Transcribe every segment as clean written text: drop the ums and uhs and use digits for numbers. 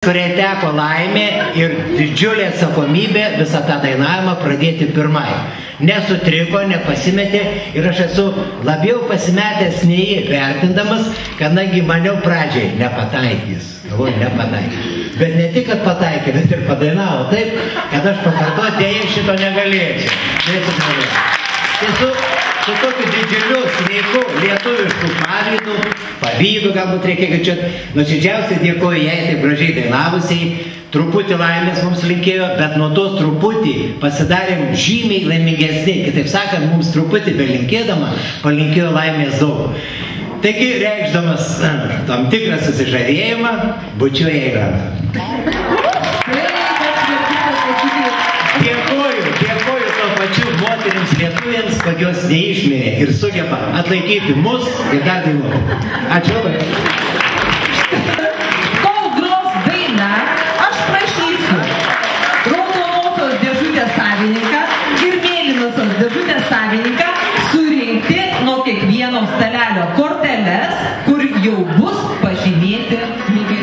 Kuriai teko laimė ir didžiulė atsakomybė visą tą dainavimą pradėti pirmai. Nesutriko, nepasimetė ir aš esu labiau pasimetęs nei jį, vertindamas, kadangi maniau pradžiai nepataikys. Nepataikys. Bet ne tik, kad pataikė, bet ir padainavo taip, kad aš pakartoti dėja šito negalėčiau. Tiesiog su tokiu didžiuliu, sveiku, lietuvišku pavydu, galbūt reikia, kad čia nuoširdžiausiai dėkoju jai taip gražiai dainavusiai, truputį laimės mums linkėjo, bet nuo tos truputį pasidarėm žymiai laimingesni, kitaip sakant, mums truputį belinkėdama palinkėjo laimės daug. Taigi, reikšdamas tam tikrą susižavėjimą, bučiuoju jai ranką. Dėkoju to pačiu moterims lietuviams, kad jos neišmirė ir sugeba atlaikyti mus ir dar dainuoti. Ačiū labai. Kol gros daina, aš prašysiu raudonosios dėžutės savininką ir mėlynosios dėžutės savininką surinkti nuo kiekvieno stalelio korteles, kur jau bus pažymėti pinigai.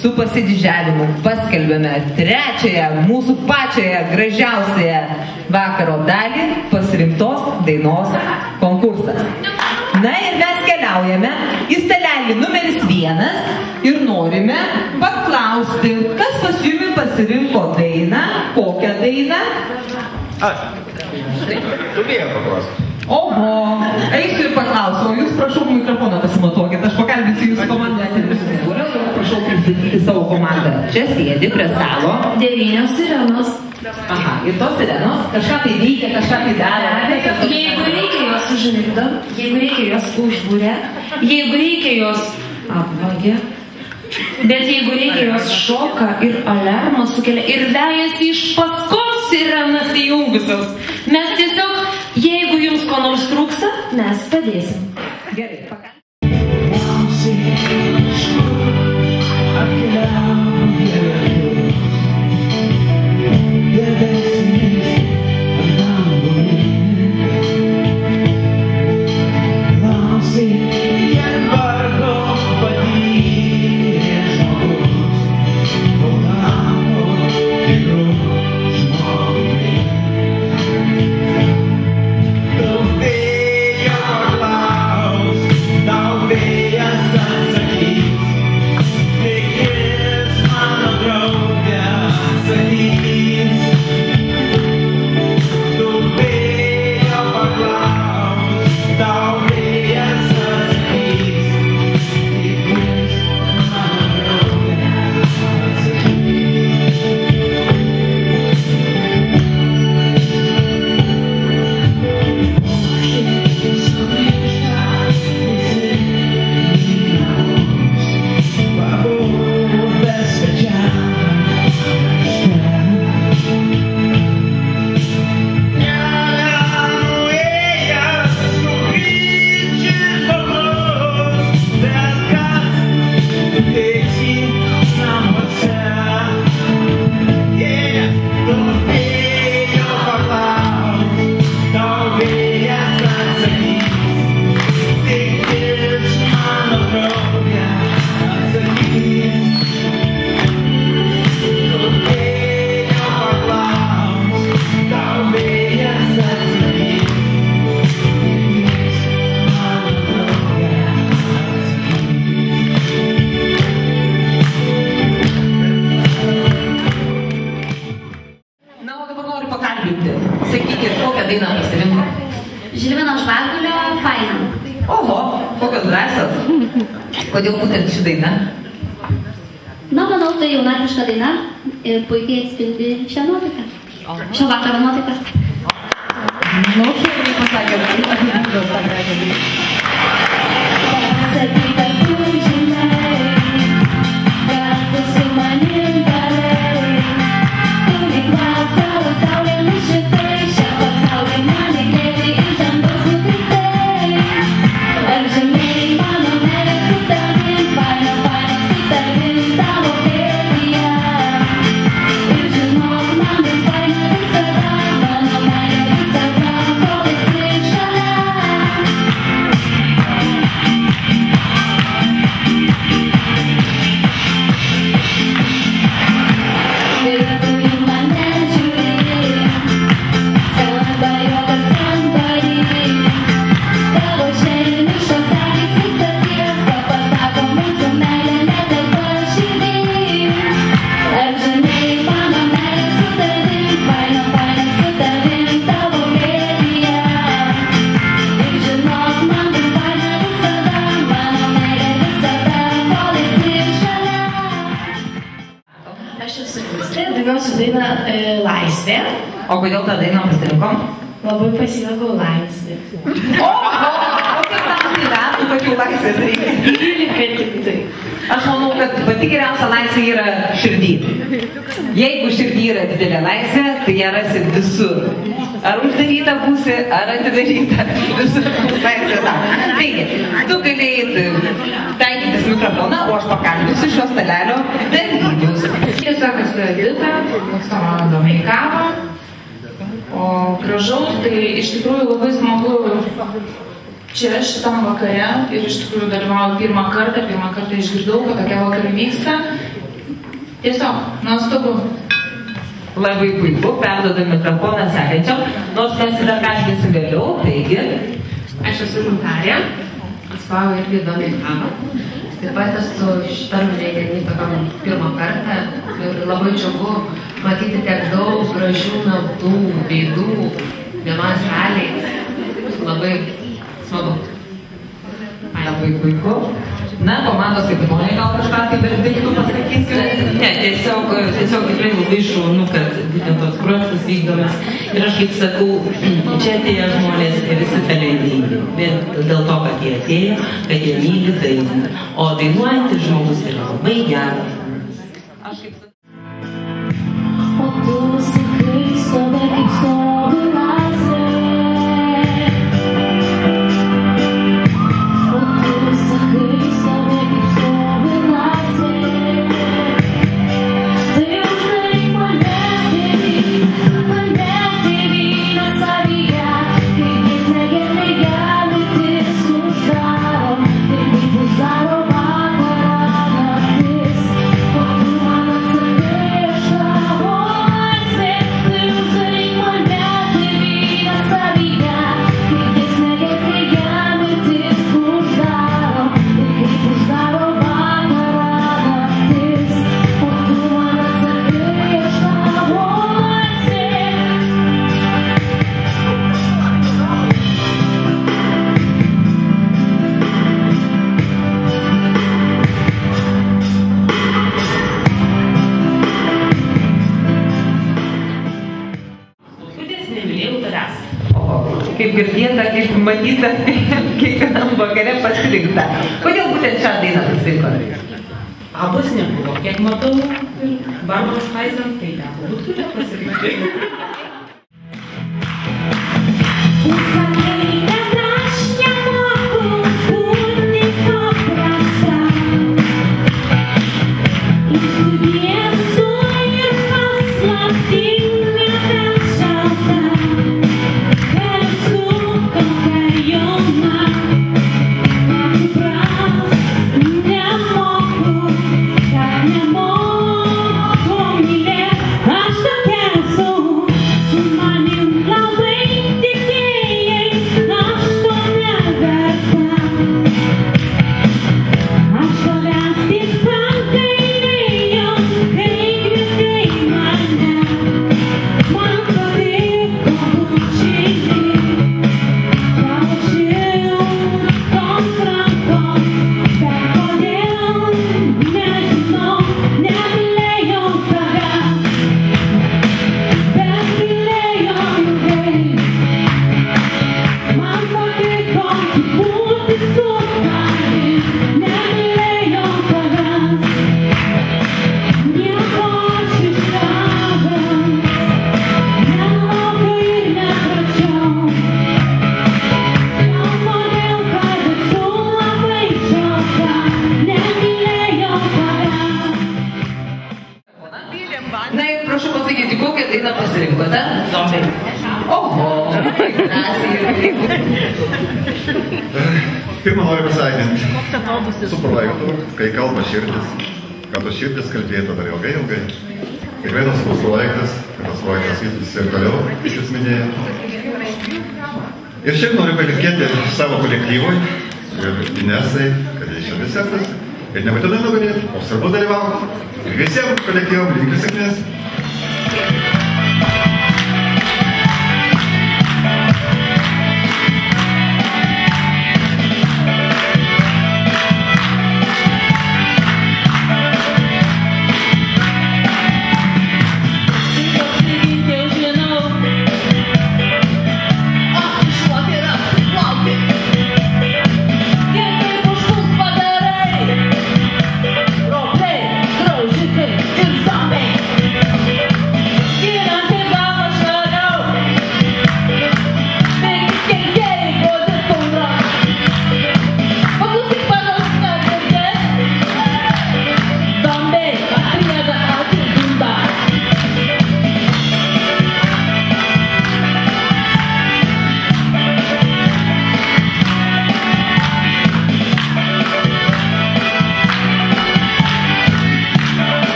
Su pasididžiavimu paskelbėme trečiąją mūsų pačiąją gražiausiąją vakaro dalį pasirinktos dainos konkursas. Na ir mes keliaujame į stalelį numeris 1 ir norime paklausti, kas pas jumi pasirinko dainą, kokią dainą? Tu vėjo paklausti. Oho, eisiu ir paklausiu, o jūs prašau mikrofoną pasimatuokit, aš pakalbinsiu jūsų komandą. Prašau pristatyti savo komandą. Čia sėdi prie stalo 9 sirenos. Aha, ir tos sirenos kažką tai veikia, kažką tai daro. Jeigu reikia, jos užmigdo, jeigu reikia, jos užbūrė, jeigu reikia, jos apvagė, bet jeigu reikia, jos šoka ir alarmą sukelia ir vejasi iš paskos sirenas įjungusios. Mes tiesiog, jeigu jums ko nors trūksta, mes padėsim. Gerai, pakalbėsim. Sakykit, kokią dainą pasirinko? Žilvino Žvagulio Faina. Oho, kokios drąsios. Kodėl būtent ši daina? Na, manau, tai jaunatviška daina ir puikiai atspindi šią nuotaiką. Šio vakaro nuotaiką. Nu, šiandien pasakė, kad apibūdžiaus tą gražią dainą. Pasaulio mane kėlė iš dangaus nukritai. Ar žemėj dainuosiu dainą Laisvė. O kodėl tą dainą pasirinkom? Labai pasiilgau laisvę. O kaip tam metų, kad jau laisvės reikia? 12 tik tai. Aš manau, kad pati geriausia laisvė yra širdį. Jeigu širdį yra didelė laisvė, tai ją rasi visur. Ar uždaryta būsi, ar atidaryta, visur bus laisvė tau. Taigi, tu galėjai taikytis mikrofoną, o aš pakalbinsiu šio stalelio dalyvius. Tiesiog esu Edita, savo Domeikavo. O gražaus, tai iš tikrųjų labai smagu čia šitam vakare ir iš tikrųjų dalyvauju pirmą kartą išgirdau, kad tokia vakarė vyksta. Tiesiog, nuostabu. Labai puiku, perduodam mikrofoną sekančiam, nors mes ir dar kažkėsim vėliau, taigi. Aš esu Guntarė, atstovauju irgi Domeikavą. Taip pat esu šitam renginį tokiam pirmą kartą ir labai džiugu matyti tiek daug gražių naudų, veidų vienoj salėje. Labai smagu. Labai puiku. Na, komandos kapitoninai gal kažką kaip ir daiktų pasakysiu? Ne, tiesiog tikrai labai šaunu, kad būtent tos projektas vykdomas. Ir aš kaip sakau, čia atėjo žmonės visi talentingi. Bet dėl to, kad jie atėjo, kad jie myli dainą. O dainuojantis žmogus yra labai geras žmogus. Aš kaip sakau. O tu sakai, stovi kaip stovi laisvė. O tu sakai, stovi kaip stovi laisvė. Tai uždaryk mane tėvynę savyje, kaip jis negerai gali tis uždaro, ir kaip uždaro vakarą naktis. O tu man atsakai, aš tavo laisvė. Tai uždaryk mane tėvynę savyje, kaip jis negerai gali tis uždaro, ir kaip uždaro vakarą naktis. O tu man atsakai, aš tavo laisvė. Kodėl nemylėjau tavęs? O, kaip girdėta, kaip matyta, kiekvienam vakare pasirinkta. Kodėl būtent šią dainą pasirinkote? Abos nebuvo. Kiek matau, Barbaros Streisand, tai teko būt, kodėl pasirinkti. Sakai, kad aš nemoku būti paprasta. Išbėgsiu ir paslaptinga, bet šalta. Esu tokia jauna, suprast nemoku, kad nemoku mylėt. Aš tokia esu, tu manim labai tikėjai, aš to neverta. Aš tavęs tik pagailėjau, kai kvietei mane. Man patiko būt šilti, tavo šiltoms rankom. Bet kodėl, nežinau, nemylėjau tavęs. Bet mylėjau ilgai. Man patiko būti su tavim, nemylėjau tavęs. Nieko aš iš tavęs nelaukiu ir neprašiau. Gal todėl, kad esu labai šalta, nemylėjau tavęs. Na ir prašau pasakyti, kokią dainą pasirinkote? Zombiai. Oho, drąsiai. Pirmą noriu pasveikinti su projektu, kai kalba širdis, kad tos širdis kalbėtų dar ilgai. Kiekvienas bus projektas, kad tas projektas vystysis ir toliau, kaip jūs minėjau. Ir šiaip noriu palinkėti savo kolektyvui ir Inesai, kad jie šiandien sekasi. Ir nebūtinai nugalėti, o svarbu dalyvauti. Ir visiems kolektyvom linkiu sėkmės.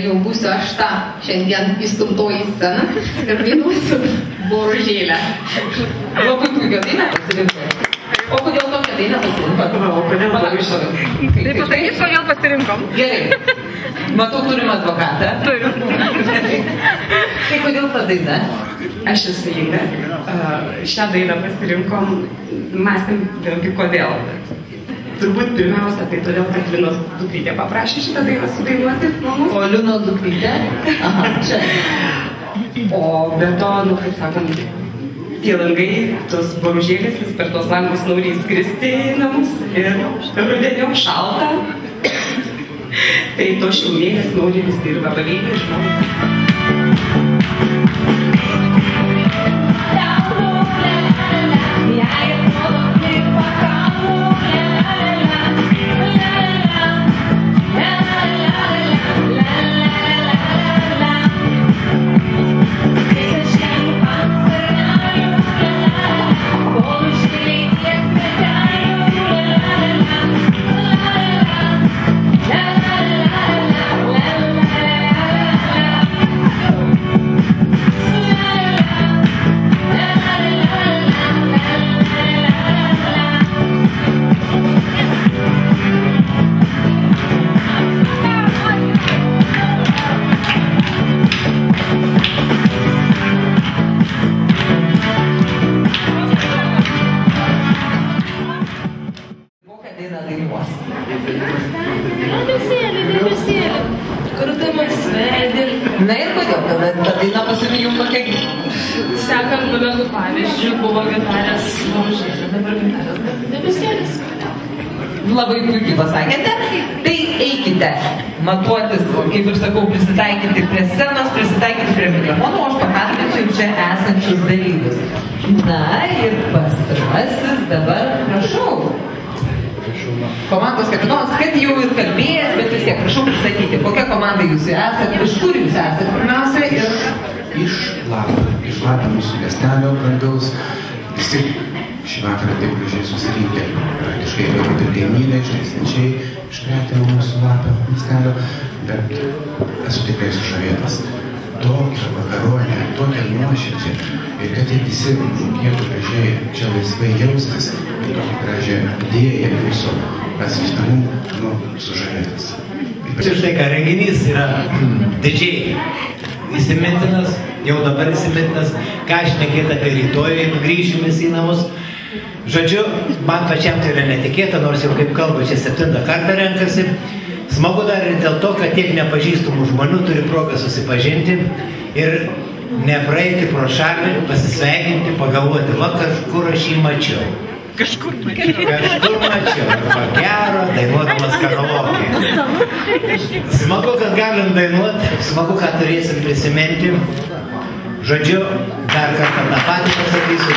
jau būsiu aš ta šiandien įstumtoji sceną ir dainuosiu Boružėlę. Labai puikia daina pasirinko. O kodėl tokią dainą pasirinkot? O kodėl Boružėlę? Tai pasakys, kodėl pasirinkom. Gerai. Matau, turim advokatą. Turim. Tai kodėl ta daina? Aš esu Inga. Šią dainą pasirinkom, mąstėm vėlgi kodėl. Turbūt pirmiausia, tai todėl, kad Linos dukrytė paprašė šitą dainą sudainuoti mamos. O Linos dukrytė? Aha, čia. O be to, kaip sakom, tie langai, tos boružėlės, vis per tos langus nori įskristi į namus ir rudeniom šalta. Tai to šiaurėlės nori visi ir vabalėlį iš namus. Na ir kodėl tada ta daina pasirinkau tokia? Sekant kolegų pavyzdžių buvo gintarės Boružėlė, dabar gintarės debesėlis. Labai puikiai pasakėte. Tai eikite matuotis, kaip ir sakau, prisitaikyti prie scenos, prisitaikyti prie mikrofono, o aš pakalbinsiu čia esančius dalyvius. Na ir pas pirmasis dabar prašau. Komandos kapitonas, kad jau ir kalbėjęs, bet vis tiek prašau pristatyti, kokia komanda jūs esate, iš kur jūs esate pirmiausia ir... Iš Lapų mūsų miestelio brandaus, visi šį vakarą taip gražiai susirinkę, praktiškai ir kaimynai, svečiai iš gretimo mūsų Lapų miestelio, bet esu tikrai sužavėtas. Tokia vakaronė, tokia nuoširdžią ir kad jie visi mokėtų gražiai čia laisvai jaustis ir tokia gražią idėją jūsų atsiųstamų sužavėtas. Štai ką, renginys yra didžiai įsimintinas, jau dabar įsimintinas, ką šnekėt apie rytoj, jeigu grįšim į namus. Žodžiu, man pačiam tai yra netikėta, nors jau kaip kalba čia 7 kartą renkasi. Smagu dar ir dėl to, kad tiek nepažįstamų žmonių turi progą susipažinti ir nepraeiti pro šalį, pasisveikinti, pagalvoti, va kažkur aš jį mačiau. Kažkur mačiau, arba gero, dainuodamas karaokėje. Smagu, kad galim dainuoti, smagu, kad turėsim prisiminti. Žodžiu, dar kartą tą patį pasakysiu,